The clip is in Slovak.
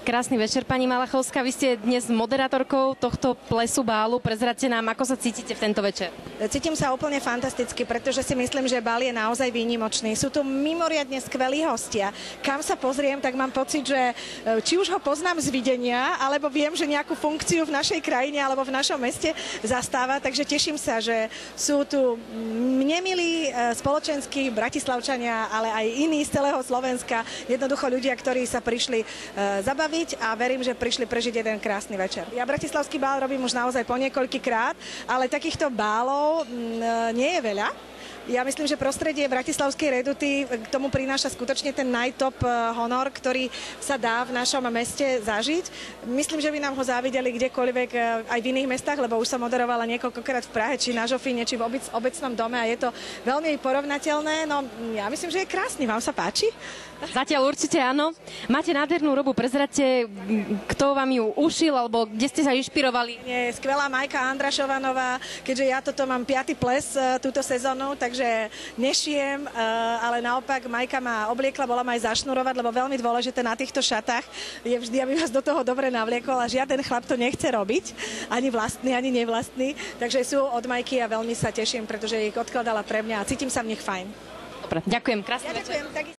Krásny večer, pani Malachovská. Vy ste dnes moderátorkou tohto plesu bálu. Prezradte nám, ako sa cítite v tento večer. Cítim sa úplne fantasticky, pretože si myslím, že bál je naozaj výnimočný. Sú tu mimoriadne skvelí hostia. Kam sa pozriem, tak mám pocit, že či už ho poznám z videnia, alebo viem, že nejakú funkciu v našej krajine alebo v našom meste zastáva. Takže teším sa, že sú tu mne milí spoločenskí bratislavčania, ale aj iní z celého Slovenska. Jednoducho ľudia, ktorí sa prišli zabaviť a verím, že prišli prežiť jeden krásny večer. Ja bratislavský bál robím už naozaj po niekoľkýkrát, ale takýchto bálov nie je veľa. Ja myslím, že prostredie Bratislavskej Reduty k tomu prináša skutočne ten najtop honor, ktorý sa dá v našom meste zažiť. Myslím, že by nám ho závideli kdekoľvek aj v iných mestách, lebo už som moderovala niekoľkokrát v Prahe, či na Žofíne, či v obecnom dome a je to veľmi porovnateľné. No, ja myslím, že je krásny. Vám sa páči? Zatiaľ určite áno. Máte nádhernú robu, prezradte, kto vám ju ušil, alebo kde ste sa inšpirovali? Je skvelá Majka Andrašovanová, keďže ja toto mám 5. ples túto sezónu, takže nešijem, ale naopak Majka ma obliekla, bola ma aj zašnurovať, lebo veľmi dôležité na týchto šatách je vždy, aby vás do toho dobre navliekol a žiaden chlap to nechce robiť, ani vlastný, ani nevlastný, takže sú od Majky a veľmi sa teším, pretože ich odkladala pre mňa a cítim sa v nich fajn. Dobre, ďakujem, krásne večer.